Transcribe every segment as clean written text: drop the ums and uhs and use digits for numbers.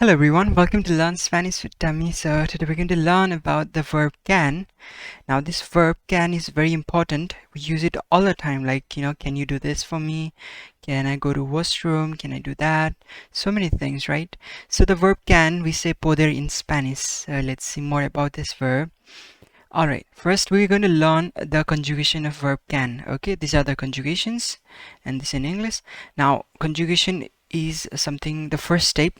Hello everyone, welcome to Learn Spanish with Tammy. So today we're going to learn about the verb can. Now this verb can is very important. We use it all the time, like, can you do this for me? Can I go to washroom? Can I do that? So many things, right? So the verb can, we say poder in Spanish. So let's see more about this verb. Alright, first we're going to learn the conjugation of verb can. Okay, these are the conjugations and this in English. Now conjugation is something, the first step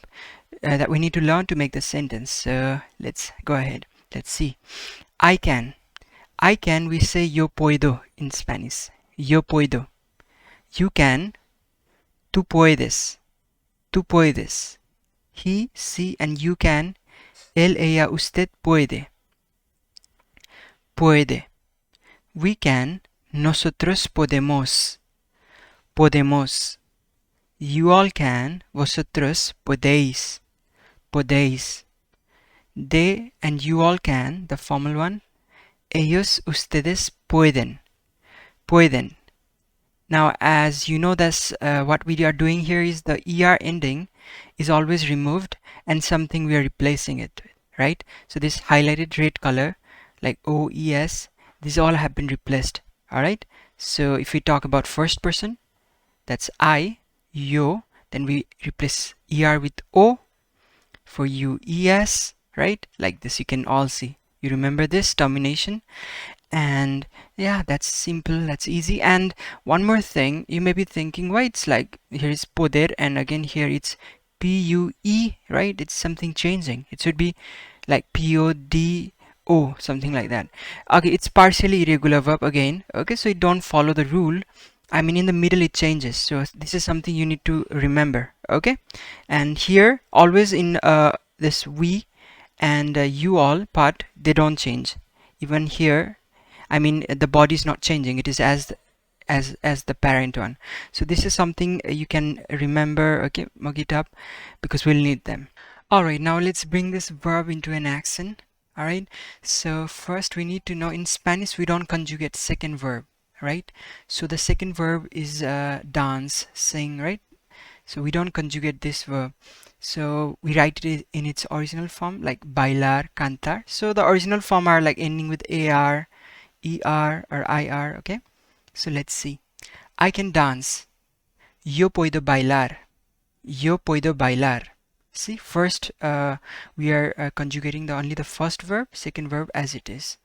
that we need to learn to make the sentence. So let's go ahead. Let's see. I can. I can, we say yo puedo in Spanish. Yo puedo. You can. Tú puedes. Tú puedes. He, she, and you can. Él, ella, usted puede. Puede. We can. Nosotros podemos. Podemos. You all can. Vosotros podéis. Podéis. They and you all can, the formal one. Ellos, ustedes pueden. Pueden. Now, as you know, that's what we are doing here is the ER ending is always removed and something we are replacing it with, right? So this highlighted red color, like OES, these all have been replaced, alright? So if we talk about first person, that's I, yo, then we replace ER with O. For you, ES, right? Like this, you can all see. You remember this termination? And yeah, that's simple, that's easy. And one more thing, you may be thinking, why it's like here is poder and again here it's PUE, right? It's something changing. It should be like PODO, something like that. Okay, it's partially irregular verb again. Okay, so you don't follow the rule. I mean, in the middle it changes. So this is something you need to remember. Okay, and here always in this we and you all part, they don't change. Even here, I mean, the body is not changing. It is as the parent one. So this is something you can remember. Okay, mug it up because we'll need them. All right, now let's bring this verb into an action. All right, so first we need to know in Spanish we don't conjugate second verb, right? So the second verb is dance, sing, right? So we don't conjugate this verb. So we write it in its original form, like bailar, cantar. So the original form are like ending with AR, ER, or IR, okay? So let's see. I can dance. Yo puedo bailar. Yo puedo bailar. See, first we are conjugating only the first verb, second verb as it is.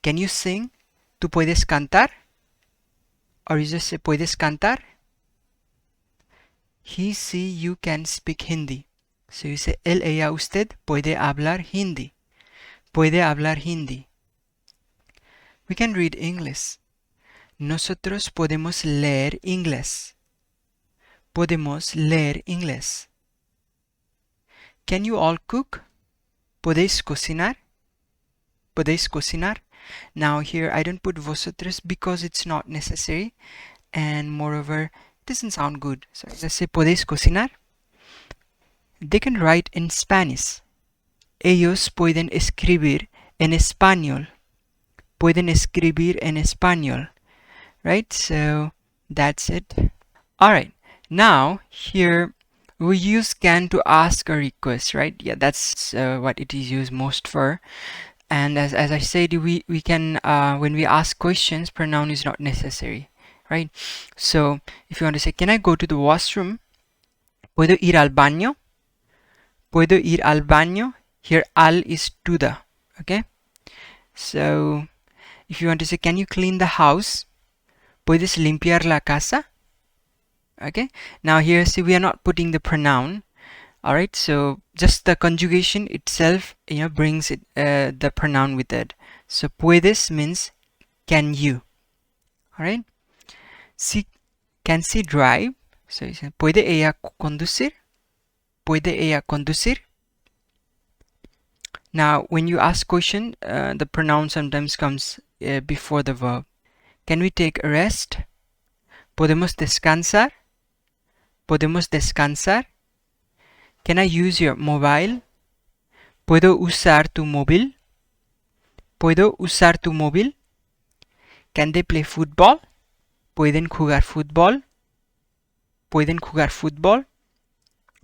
Can you sing? ¿Tú puedes cantar? Or you just say puedes cantar? He, she, you can speak Hindi. So you say él, ella, usted puede hablar Hindi. Puede hablar Hindi. We can read English. Nosotros podemos leer inglés. Podemos leer inglés. Can you all cook? ¿Podéis cocinar? ¿Podéis cocinar? Now here I don't put vosotros because it's not necessary and moreover it doesn't sound good. So let's say ¿podéis cocinar? They can write in Spanish. Ellos pueden escribir en español. Pueden escribir en español. Right? So that's it. Alright. Now here we use can to ask a request, right? Yeah, that's what it is used most for. And as I said, we can when we ask questions, pronoun is not necessary, right? So if you want to say, can I go to the washroom? ¿Puedo ir al baño? ¿Puedo ir al baño? Here al is to the, okay? So if you want to say, can you clean the house? ¿Puedes limpiar la casa? Okay, now here see we are not putting the pronoun. All right, so just the conjugation itself, brings it the pronoun with it. So puedes means can you. All right, can she drive? So you say puede ella conducir? Puede ella conducir? Now when you ask question, the pronoun sometimes comes before the verb. Can we take a rest? ¿Podemos descansar? ¿Podemos descansar? Can I use your mobile? ¿Puedo usar tu móvil? ¿Puedo usar tu móvil? Can they play football? ¿Pueden jugar fútbol? ¿Pueden jugar fútbol?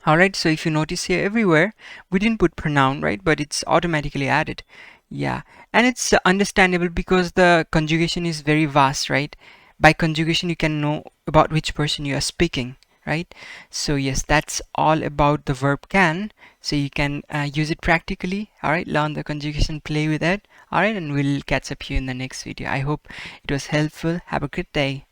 Alright, so if you notice here everywhere, we didn't put pronoun, right? But it's automatically added. Yeah, and it's understandable because the conjugation is very vast, right? By conjugation, you can know about which person you are speaking, right? So yes, that's all about the verb can. So you can use it practically, alright? Learn the conjugation, play with it, alright? And we'll catch up here in the next video. I hope it was helpful. Have a good day.